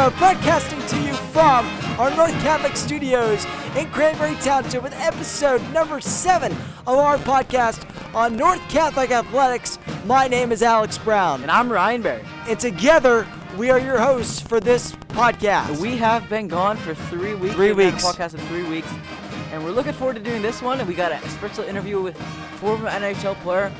are broadcasting to you from our North Catholic studios in Cranberry Township with episode number 7 of our podcast on North Catholic Athletics. My name is Alex Brown. And I'm Ryan Berry. And together, we are your hosts for this podcast. We have been gone for 3 weeks. 3 weeks. Podcast in 3 weeks. And we're looking forward to doing this one. And we got a special interview with former NHL player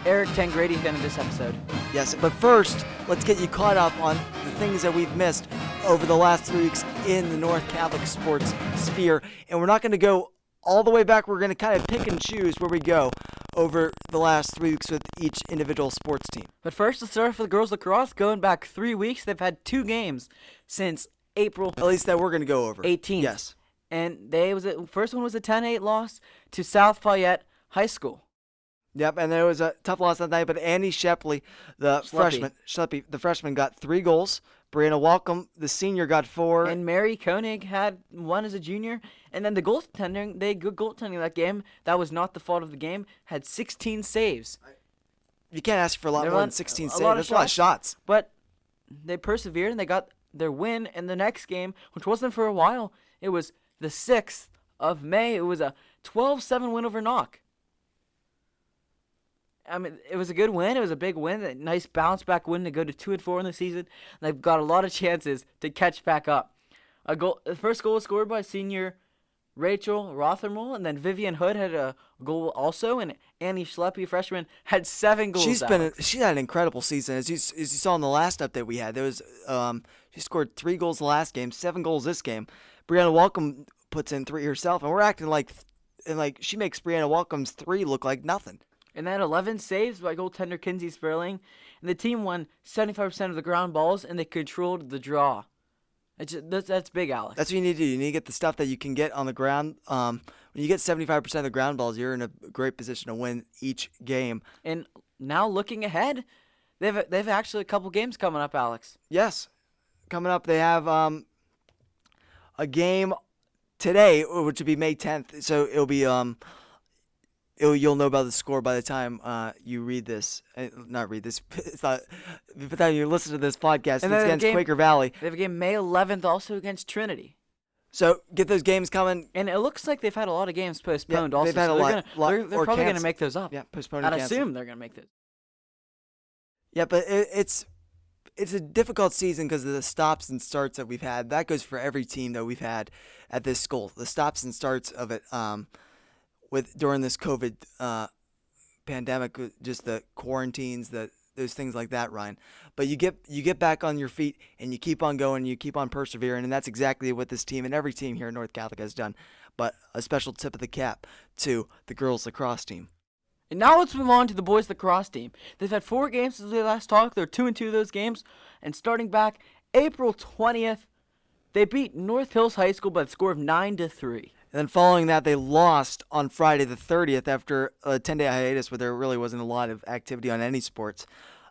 Eric Tangradi at the end of this episode. Yes, but first, let's get you caught up on the things that we've missed over the last 3 weeks in the North Catholic sports sphere. And we're not going to go all the way back. We're going to kind of pick and choose where we go over the last 3 weeks with each individual sports team. But first, let's start with the girls lacrosse. Going back 3 weeks, they've had 2 games since April. At least that we're going to go over. 18th. Yes. And first one was a 10-8 loss to South Fayette High School. Yep, and there was a tough loss that night, but Annie Shepley, the freshman, got 3 goals. Brianna Welcome, the senior, got 4. And Mary Koenig had 1 as a junior. And then the good goaltending that game, that was not the fault of the game, had 16 saves. You can't ask for a lot more than 16 saves. That's a lot of shots. But they persevered, and they got their win in the next game, which wasn't for a while. It was the 6th of May. It was a 12-7 win over Knock. I mean, it was a good win. It was a big win. A nice bounce-back win to go to 2-4 in the season. And they've got a lot of chances to catch back up. The first goal was scored by senior Rachel Rothermel, and then Vivian Hood had a goal also, and Annie Schleppe, freshman, had 7 goals. She had an incredible season. As you saw in the last update we had, there was she scored 3 goals the last game, 7 goals this game. Brianna Welcome puts in 3 herself, and we're acting like she makes Brianna Welcome's 3 look like nothing. And then 11 saves by goaltender Kinsey Sperling. And the team won 75% of the ground balls, and they controlled the draw. That's big, Alex. That's what you need to do. You need to get the stuff that you can get on the ground. When you get 75% of the ground balls, you're in a great position to win each game. And now looking ahead, they've actually a couple games coming up, Alex. Yes. Coming up, they have a game today, which would be May 10th. So it'll be you'll know about the score by the time you read this. Not read this. It's not. By the time you listen to this podcast, it's against Quaker Valley. They have a game May 11th also against Trinity. So get those games coming. And it looks like they've had a lot of games postponed. Yeah, also. They've had a lot. They're probably going to make those up. Yeah, postponed. I'd assume they're going to make those. Yeah, but it's a difficult season because of the stops and starts that we've had. That goes for every team that we've had at this school. The stops and starts of it. During this COVID pandemic, just the quarantines, those things like that, Ryan. But you get back on your feet and you keep on going, you keep on persevering, and that's exactly what this team and every team here at North Catholic has done. But a special tip of the cap to the girls lacrosse team. And now let's move on to the boys lacrosse team. They've had 4 games since they last talked. They're 2-2 of those games, and starting back April 20th, they beat North Hills High School by the score of 9-3. And then following that, they lost on Friday the 30th after a 10-day hiatus where there really wasn't a lot of activity on any sports,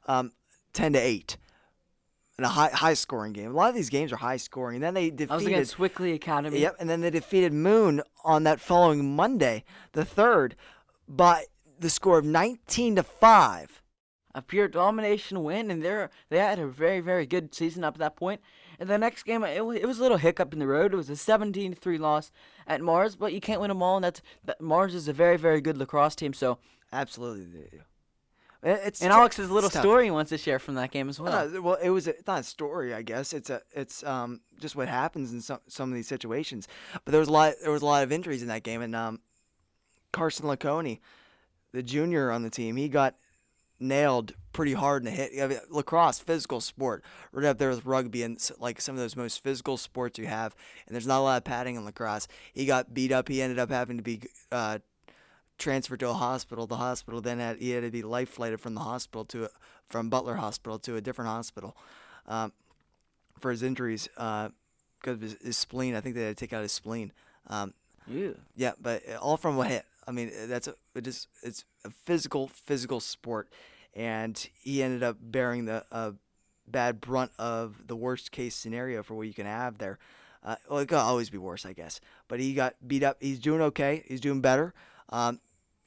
10-8 in a high-scoring game. A lot of these games are high-scoring. And then they defeated... I was against Wickley Academy. Yep, and then they defeated Moon on that following Monday, the 3rd, by the score of 19-5. A pure domination win, and they had a very, very good season up to that point. And the next game, it was a little hiccup in the road. It was a 17-3 loss at Mars, but you can't win them all, and Mars is a very, very good lacrosse team. So absolutely, and Alex has a little story he wants to share from that game as well. It's not a story, I guess. It's just what happens in some of these situations. But there was a lot of injuries in that game, and Carson Laconey, the junior on the team, he got nailed pretty hard in a hit. I mean, lacrosse, physical sport, right up there with rugby and like some of those most physical sports you have. And there's not a lot of padding in lacrosse. He got beat up. He ended up having to be transferred to a hospital. The hospital then had to be life flighted from from Butler Hospital to a different hospital for his injuries because of his spleen. I think they had to take out his spleen. Yeah, but all from a hit. I mean, it's a physical sport, and he ended up bearing the bad brunt of the worst case scenario for what you can have there. It could always be worse, I guess. But he got beat up. He's doing okay. He's doing better.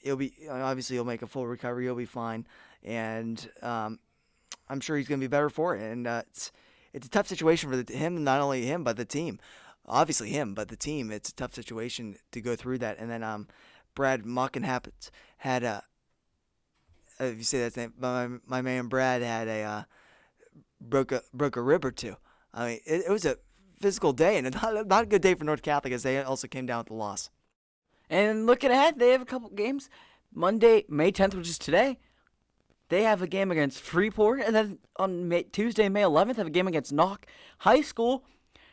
He'll make a full recovery. He'll be fine, and I'm sure he's going to be better for it. And it's a tough situation for him, not only him but the team. Obviously him, but the team. It's a tough situation to go through that. And then Brad Muckenhappen's had a. If you say that name, my man Brad had broke a rib or two. I mean, it was a physical day and not a good day for North Catholic as they also came down with the loss. And looking ahead, they have a couple games. Monday, May 10th, which is today, they have a game against Freeport. And then on Tuesday, May 11th, have a game against Knock High School.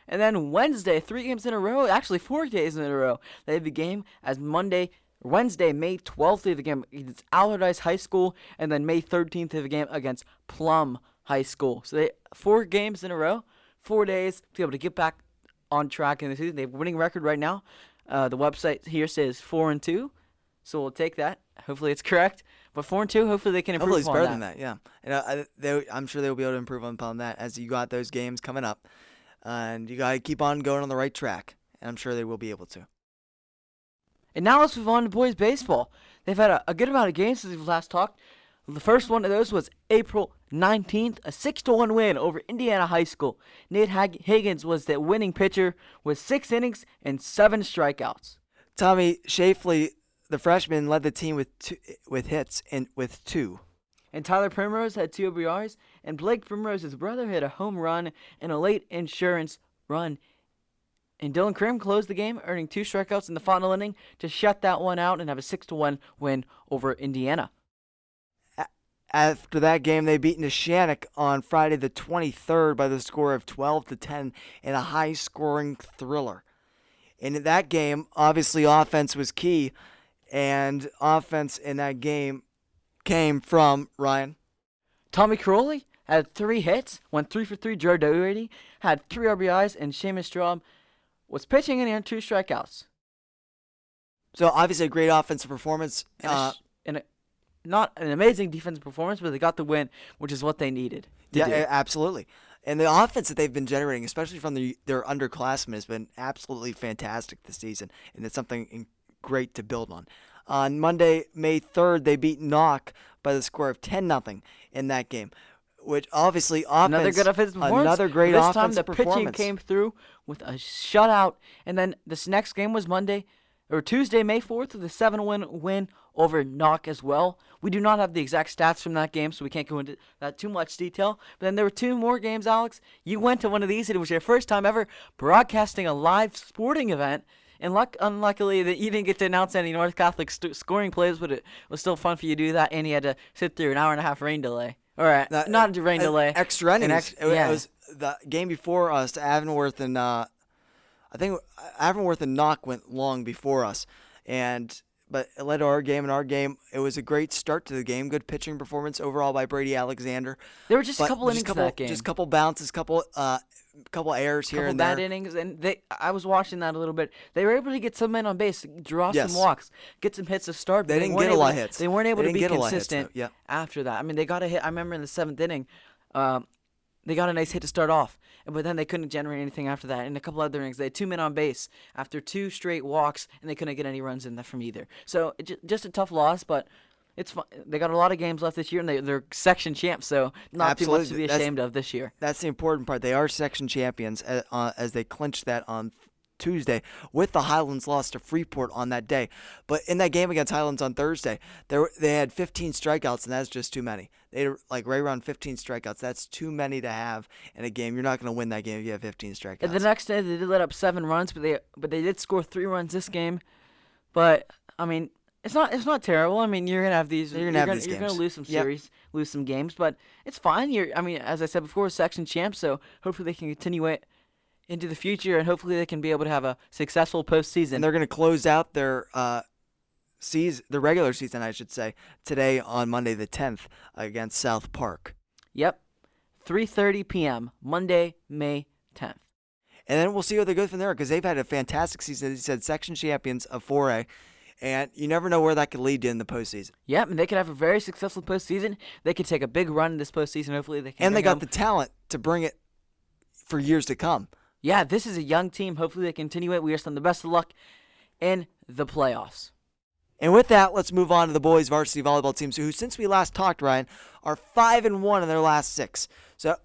And then Wednesday, 3 games in a row, actually 4 days in a row. They have a game as Wednesday, May 12th, they have a game against Allardyce High School. And then May 13th, they have a game against Plum High School. So they 4 games in a row, 4 days to be able to get back on track in the season. They have a winning record right now. The website here says 4-2, so we'll take that. Hopefully it's correct. But 4-2, hopefully they can improve Hopefully it's on better that. than that, yeah. And I'm sure they'll be able to improve upon that as you got those games coming up. And you got to keep on going on the right track. And I'm sure they will be able to. And now let's move on to boys baseball. They've had a good amount of games since we've last talked. The first one of those was April 19th, a 6-1 win over Indiana High School. Nate Higgins was the winning pitcher with 6 innings and 7 strikeouts. Tommy Shafley, the freshman, led the team with hits and with 2. And Tyler Primrose had 2 RBIs, and Blake Primrose, his brother, hit a home run and a late insurance run. And Dylan Krim closed the game, earning 2 strikeouts in the final inning to shut that one out and have a 6-1 win over Indiana. After that game, they beat Neshannock on Friday the 23rd by the score of 12-10 in a high-scoring thriller. In that game, obviously offense was key, and offense in that game came from Ryan. Tommy Crowley had 3 hits, went 3 for 3. Joe Doherty had 3 RBIs, and Seamus Straub was pitching and he had 2 strikeouts. So obviously a great offensive performance. Not an amazing defensive performance, but they got the win, which is what they needed. Yeah, absolutely. And the offense that they've been generating, especially from their underclassmen, has been absolutely fantastic this season, and it's something great to build on. On Monday, May 3rd, they beat Knock by the score of 10-0 in that game, which obviously Another good offensive performance. Another great this offensive time the performance. pitching came through with a shutout, and then this next game was Tuesday, May 4th, with a 7-1 win over Knock as well. We do not have the exact stats from that game, so we can't go into that too much detail. But then there were 2 more games, Alex. You went to one of these, and it was your first time ever broadcasting a live sporting event. And unluckily, that you didn't get to announce any North Catholic scoring plays, but it was still fun for you to do that, and you had to sit through an hour-and-a-half rain delay. All right, not a rain delay. Extra innings. It was the game before us to Avonworth, and I think Avonworth and Knock went long before us, but it led to our game. And our game, it was a great start to the game. Good pitching performance overall by Brady Alexander. There were just a couple innings in that game. Just a couple bounces, couple errors here and there. Couple bad innings, and I was watching that a little bit. They were able to get some men on base, draw some walks, get some hits to start. They didn't get a lot of hits. They weren't able to be consistent after that. I mean, they got a hit. I remember in the 7th inning, they got a nice hit to start off, but then they couldn't generate anything after that. In a couple other innings, they had 2 men on base after 2 straight walks, and they couldn't get any runs in there from either. So just a tough loss, but it's fun. They got a lot of games left this year, and they're section champs, so not too much to be ashamed of this year. That's the important part. They are section champions as they clinched that on Tuesday with the Highlands loss to Freeport on that day. But in that game against Highlands on Thursday, they had 15 strikeouts, and that's just too many. They had right around 15 strikeouts. That's too many to have in a game. You're not going to win that game if you have 15 strikeouts. And the next day, they did let up 7 runs, but they did score 3 runs this game. But I mean, it's not terrible. I mean, you're gonna have these. You're gonna lose some series, lose some games, but it's fine. As I said before, section champs. So hopefully they can continue it into the future, and hopefully they can be able to have a successful postseason. And they're going to close out their the regular season, I should say, today on Monday the 10th against South Park. Yep, 3:30 p.m. Monday, May 10th. And then we'll see where they go from there because they've had a fantastic season. As you said, section champions of 4A. And you never know where that could lead you in the postseason. Yep, and they could have a very successful postseason. They could take a big run in this postseason. Hopefully they can. And they got the talent to bring it for years to come. Yeah, this is a young team. Hopefully they continue it. We wish them the best of luck in the playoffs. And with that, let's move on to the boys varsity volleyball teams who, since we last talked, Ryan, are 5-1 in their last 6. So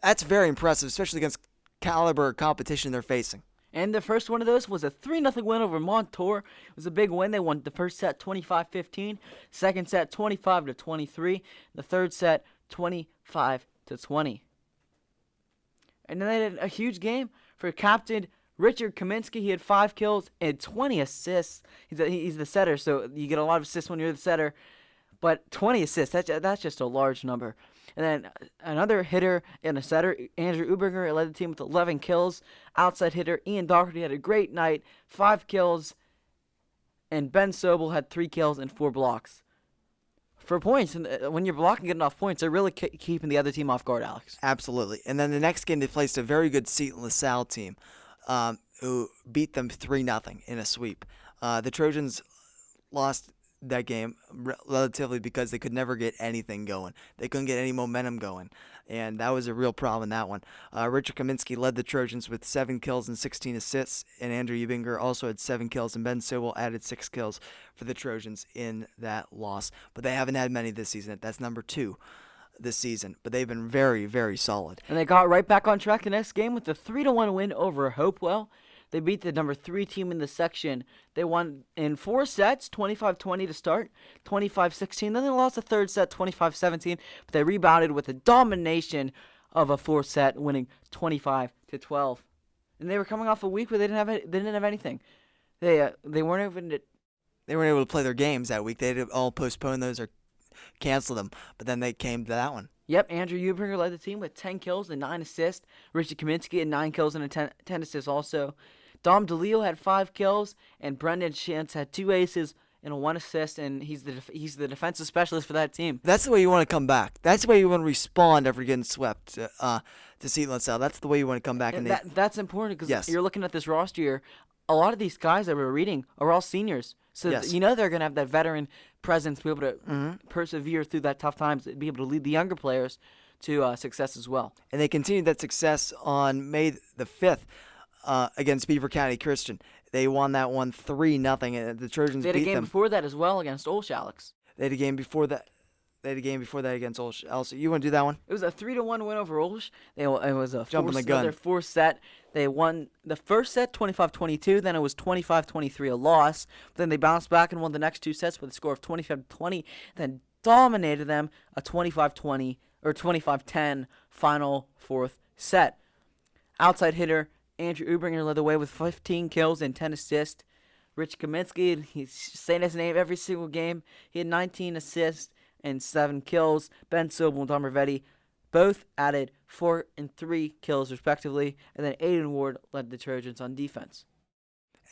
That's very impressive, especially against caliber competition they're facing. And the first one of those was a 3-0 win over Montour. It was a big win. They won the first set 25-15, second set 25-23, the third set 25-20. And then they had a huge game for captain Richard Kaminsky. He had 5 kills and 20 assists. He's the setter, so you get a lot of assists when you're the setter. But 20 assists, that's just a large number. And then another hitter and a setter, Andrew Ubinger, led the team with 11 kills. Outside hitter Ian Doherty had a great night, 5 kills. And Ben Sobel had 3 kills and 4 blocks. For points, and when you're blocking getting off points, they're really keeping the other team off guard, Alex. Absolutely. And then the next game, they faced a very good Seton LaSalle team who beat them 3-0 in a sweep. The Trojans lost that game relatively because they could never get anything going. They couldn't get any momentum going, and that was a real problem in that one. Richard Kaminsky led the Trojans with 7 kills and 16 assists, and Andrew Ubinger also had 7 kills, and Ben Sobel added 6 kills for the Trojans in that loss. But they haven't had many this season. That's number 2 this season, but they've been very, very solid. And they got right back on track the next game with a 3-1 win over Hopewell. They beat the number 3 team in the section. They won in 4 sets, 25-20 to start, 25-16. Then they lost the third set, 25-17. But they rebounded with a domination of a 4th set, winning 25-12. And they were coming off a week where they didn't have anything. They weren't even. They weren't able to play their games that week. They had to all postpone those or cancel them. But then they came to that one. Yep, Andrew Ubinger led the team with 10 kills and 9 assists. Richard Kaminsky had 9 kills and 10 assists also. Dom DeLeo had 5 kills, and Brendan Shantz had 2 aces and 1 assist, and he's the defensive specialist for that team. That's the way you want to come back. That's the way you want to respond after getting swept to Seton LaSalle. That's the way you want to come back. And that's important because Yes. You're looking at this roster here. A lot of these guys that we're reading are all seniors. So Yes. you know they're going to have that veteran presence to be able to persevere through that tough times, be able to lead the younger players to success as well. And they continued that success on May the 5th against Beaver County Christian. They won that one 3-0, and the Trojans They had a beat game them. before that as well against Olsh, Alex. They had a game before that. Against Olsh. Also, you want to do that one? It was a 3-1 win over Olsh. It was a Jumping the gun. Another 4th set. They won the first set 25-22. Then it was 25-23, a loss. But then they bounced back and won the next 2 sets with a score of 25-20. Then dominated them a 25-20 or 25-10 final 4th set. Outside hitter Andrew Ubinger led the way with 15 kills and 10 assists. Rich Kaminsky, he's saying his name every single game. He had 19 assists and 7 kills. Ben Sobel and Dom Rivetti both added 4 and 3 kills respectively. And then Aiden Ward led the Trojans on defense.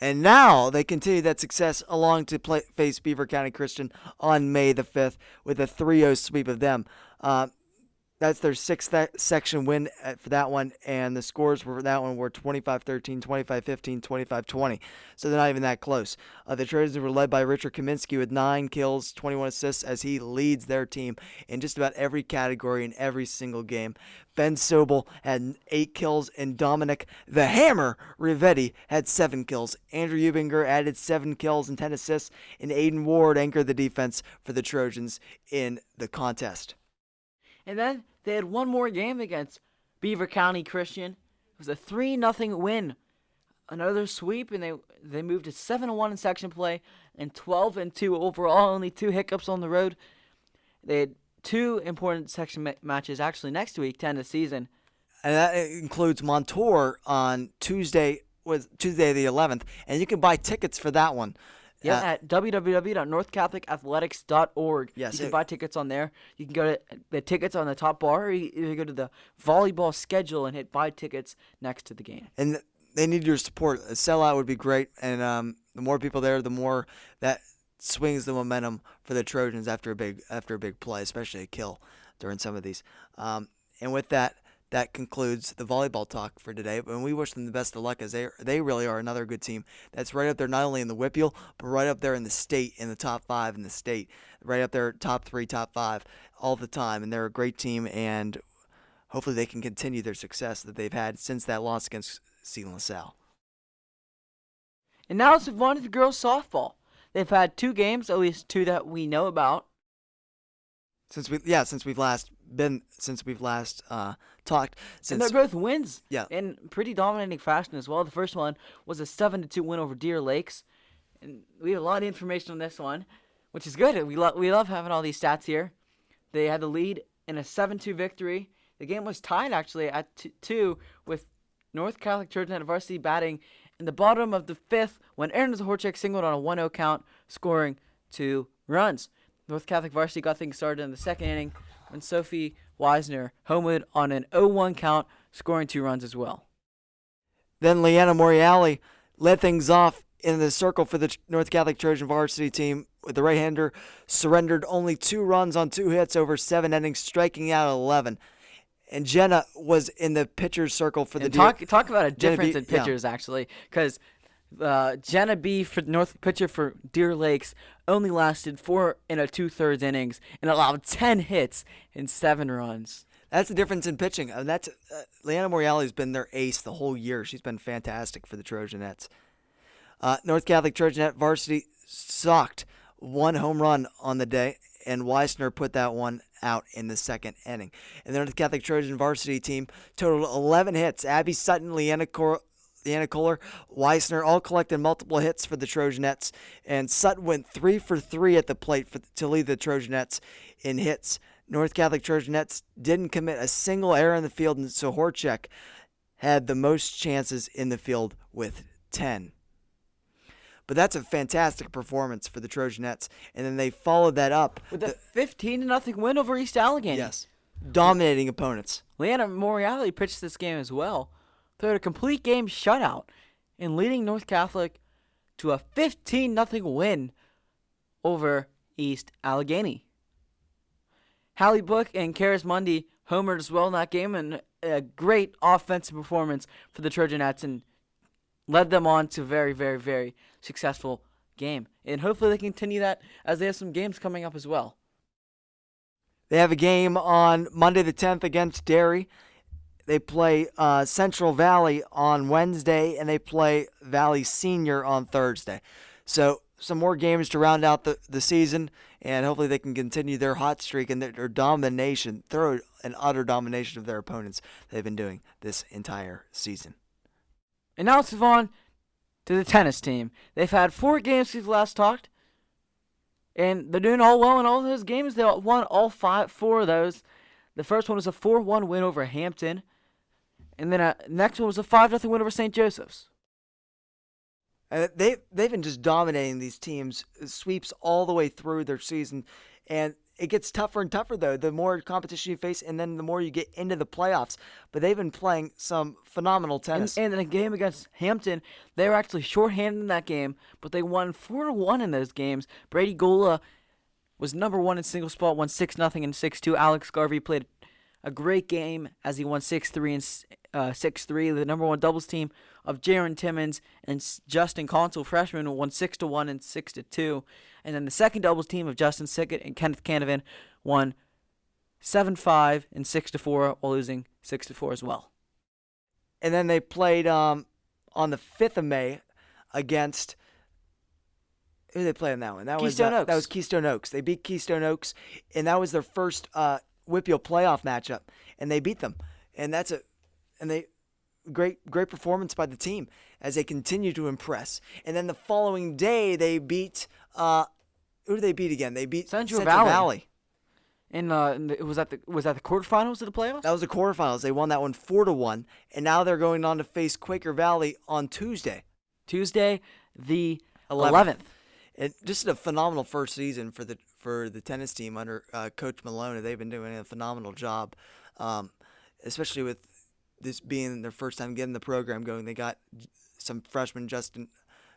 And now they continue that success along to face Beaver County Christian on May the 5th with a 3-0 sweep of them. That's their 6th section win for that one, and the scores for that one were 25-13, 25-15, 25-20. So they're not even that close. The Trojans were led by Richard Kaminsky with 9 kills, 21 assists, as he leads their team in just about every category in every single game. Ben Sobel had 8 kills, and Dominic the Hammer Rivetti had 7 kills. Andrew Ubinger added 7 kills and 10 assists, and Aiden Ward anchored the defense for the Trojans in the contest. And then they had one more game against Beaver County Christian. It was a 3-0 win. Another sweep, and they moved to 7-1 in section play and 12-2 overall. Only 2 hiccups on the road. They had 2 important section matches actually next week, 10 of the season. And that includes Montour on Tuesday the 11th, and you can buy tickets for that one. Yeah, at www.northcatholicathletics.org. Yes, You can buy tickets on there. You can go to the tickets on the top bar, or you go to the volleyball schedule and hit buy tickets next to the game. And they need your support. A sellout would be great, and the more people there, the more that swings the momentum for the Trojans after a big play, especially a kill during some of these. And with that concludes the volleyball talk for today. And we wish them the best of luck, as they really are another good team that's right up there, not only in the WPIAL, but right up there in the state, in the top 5 in the state, right up there, top 3, top 5 all the time. And they're a great team, and hopefully they can continue their success that they've had since that loss against Seton LaSalle. And now let's move on to the girls softball. They've had 2 games, at least 2 that we know about. Since we've last been since we've last talked. And they're both wins. Yeah. In pretty dominating fashion as well. The first one was a 7-2 win over Deer Lakes. And we have a lot of information on this one, which is good. We love having all these stats here. They had the lead in a 7-2 victory. The game was tied, actually, at 2 with North Catholic Trojan at varsity batting in the bottom of the fifth when Aaron Zahorchik singled on a 1-0 count, scoring 2 runs. North Catholic varsity got things started in the second inning when Sophie Weisner homered on an 0-1 count, scoring 2 runs as well. Then Leanna Moriali led things off in the circle for the North Catholic Trojan varsity team with the right-hander surrendered only 2 runs on 2 hits over 7 innings, striking out 11. And Jenna was in the pitcher's circle for the talk about a difference in pitchers, actually, because Jenna B for North pitcher for Deer Lakes only lasted 4 2/3 innings and allowed 10 hits and 7 runs. That's the difference in pitching. That's Leanna Moriali's been their ace the whole year. She's been fantastic for the Trojanettes. North Catholic Trojanet varsity sucked 1 home run on the day, and Weisner put that one out in the second inning. And the North Catholic Trojan varsity team totaled 11 hits. Abby Sutton, Leanna Kohler, Weisner all collected multiple hits for the Trojanettes, and Sutton went 3 for 3 at the plate to lead the Trojanettes in hits. North Catholic Trojanettes didn't commit a single error in the field, and Zahorchik had the most chances in the field with 10. But that's a fantastic performance for the Trojanettes. And then they followed that up with a 15-0 win over East Allegheny. Yes. Dominating opponents. Leanna Moriali pitched this game as well. They had a complete game shutout and leading North Catholic to a 15-0 win over East Allegheny. Hallie Book and Karis Mundy homered as well in that game, and a great offensive performance for the Trojanettes and led them on to a very, very, very successful game. And hopefully they continue that as they have some games coming up as well. They have a game on Monday the 10th against Derry. They play Central Valley on Wednesday, and they play Valley Senior on Thursday. So some more games to round out the season, and hopefully they can continue their hot streak and their domination, thorough and utter domination of their opponents they've been doing this entire season. And now let's move on to the tennis team. They've had 4 games since we last talked, and they're doing all well in all those games. They won all 4 of those. The first one was a 4-1 win over Hampton, and then next one was a 5-0 win over St. Joseph's. They've been just dominating these teams, sweeps all the way through their season, and it gets tougher and tougher, though, the more competition you face, and then the more you get into the playoffs. But they've been playing some phenomenal tennis. And in the game against Hampton, they were actually shorthanded in that game, but they won 4-1 in those games. Brady Gola was number 1 in single spot, won 6-0 and 6-2. Alex Garvey played a great game as he won 6-3 and 6-3. The number 1 doubles team of Jaron Timmons and Justin Consul, freshman, won 6-1 and 6-2. And then the second doubles team of Justin Sickett and Kenneth Canavan won 7-5 and 6-4 while losing 6-4 as well. And then they played on the 5th of May against who did they play in that one? That Keystone Oaks. That was Keystone Oaks. They beat Keystone Oaks, and that was their first WPIAL playoff matchup, and they beat them. And great performance by the team as they continue to impress. And then the following day they beat who did they beat again? They beat Central Valley. And was that the quarterfinals of the playoffs? That was the quarterfinals. They won that one 4-1, and now they're going on to face Quaker Valley on Tuesday. Tuesday, the 11th. And just a phenomenal first season for the tennis team under Coach Maloney. They've been doing a phenomenal job, especially with this being their first time getting the program going. They got some freshman Justin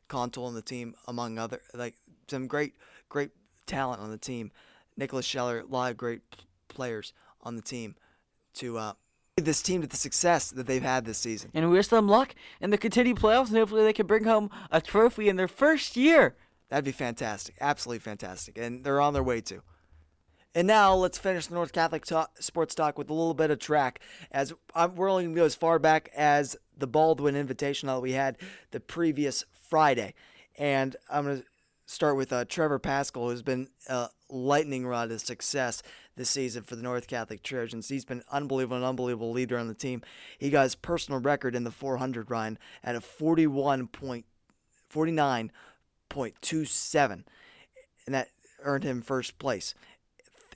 Contul on the team, among other some great talent on the team. Nicholas Scheller, a lot of great players on the team to lead this team to the success that they've had this season. And we wish them luck in the continued playoffs, and hopefully they can bring home a trophy in their first year. That'd be fantastic. Absolutely fantastic. And they're on their way to. And now let's finish the North Catholic Sports Talk with a little bit of track. As we're only going to go as far back as the Baldwin Invitational that we had the previous Friday. And I'm going to start with Trevor Pascal, who's been a lightning rod of success this season for the North Catholic Trojans. He's been an unbelievable leader on the team. He got his personal record in the 400 run at a 49.27, and that earned him first place.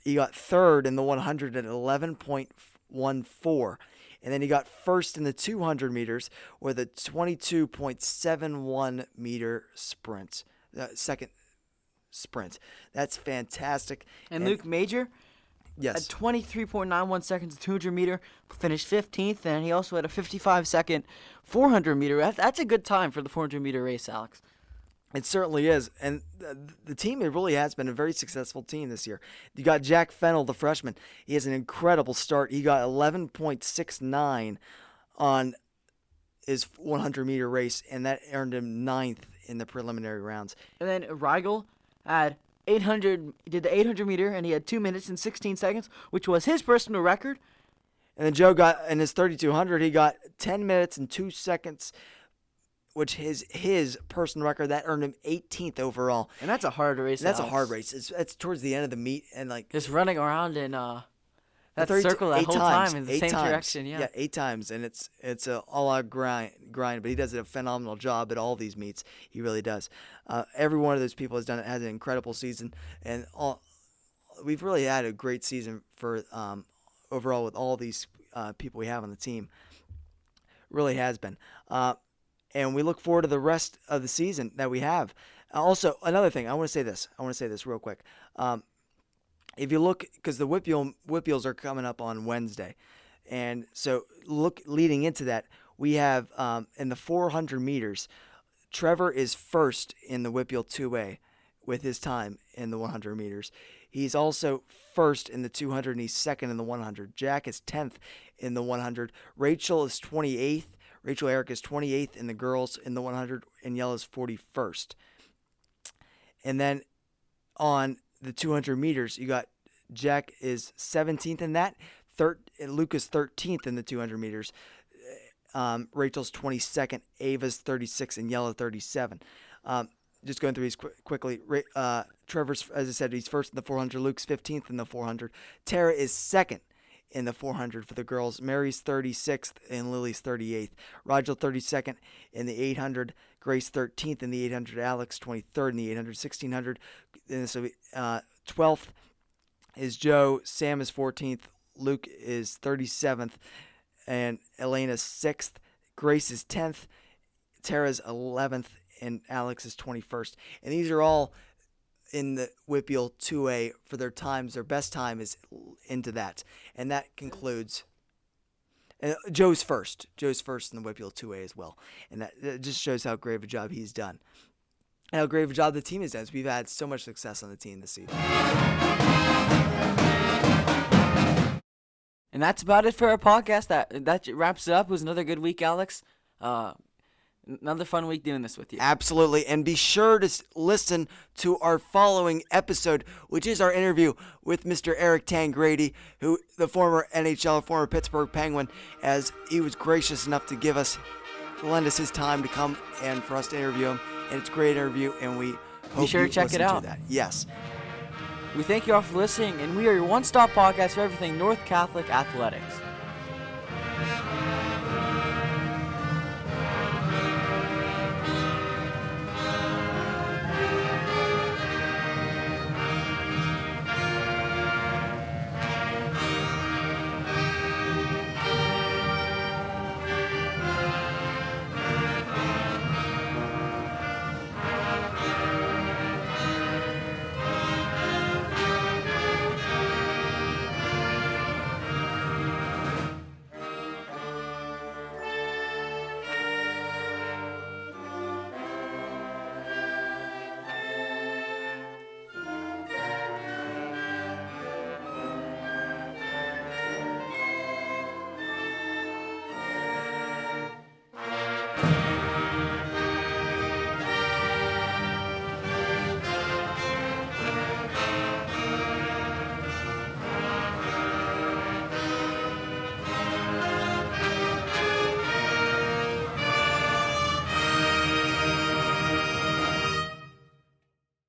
He got third in the 100 at 11.14. And then he got first in the 200 meters with a 22.71 meter sprint. Second sprint. That's fantastic. And Luke Major, yes, at 23.91 seconds, 200 meter, finished 15th, and he also had a 55-second 400 meter. That's a good time for the 400 meter race, Alex. It certainly is. And the team, it really has been a very successful team this year. You got Jack Fennell, the freshman. He has an incredible start. He got 11.69 on his 100-meter race, and that earned him 9th in the preliminary rounds. And then Rigel had did the 800 meter, and he had 2 minutes and 16 seconds, which was his personal record. And then Joe got, in his 3200, he got 10 minutes and 2 seconds, which is his personal record. That earned him 18th overall. And that's a hard race. That's a hard race. It's towards the end of the meet, and like just running around in that circle that whole time in the same direction. Yeah, 8 times, and it's a all-out grind. But he does a phenomenal job at all these meets. He really does. Every one of those people has an incredible season, and we've really had a great season for overall with all these people we have on the team. Really has been. And we look forward to the rest of the season that we have. Also, another thing, I want to say this real quick. If you look, because the Whippeals are coming up on Wednesday, and so leading into that, we have in the 400 meters, Trevor is first in the Whippeal 2A with his time in the 100 meters. He's also first in the 200, and he's second in the 100. Jack is 10th in the 100. Rachel is 28th. Rachel Eric is 28th in the girls in the 100, and Yella is 41st. And then on the 200 meters, you got Jack is 17th in that. Luke is 13th in the 200 meters. Rachel's 22nd. Ava's 36th, and Yella 37. Just going through these quickly. Trevor's, as I said, he's first in the 400. Luke's 15th in the 400. Tara is second in the 400 for the girls. Mary's 36th and Lily's 38th. Rigel 32nd in the 800. Grace 13th in the 800. Alex 23rd in the 800. 1600. And so 12th is Joe. Sam is 14th. Luke is 37th. And Elena's 6th. Grace is 10th. Tara's 11th. And Alex is 21st. And these are all in the Whippeal 2A for their times. Their best time is into that. And that concludes. Joe's first. Joe's first in the Whippeal 2A as well. And that just shows how great of a job he's done. And how great of a job the team has done. We've had so much success on the team this season. And that's about it for our podcast. That wraps it up. It was another good week, Alex. Another fun week doing this with you. Absolutely. And be sure to listen to our following episode, which is our interview with Mr. Eric Tangradi, who the former NHL, former Pittsburgh Penguin, as he was gracious enough to lend us his time to come and for us to interview him. And it's a great interview, and we hope be sure you to check listen it out. To that. Yes. We thank you all for listening, and we are your one-stop podcast for everything North Catholic athletics.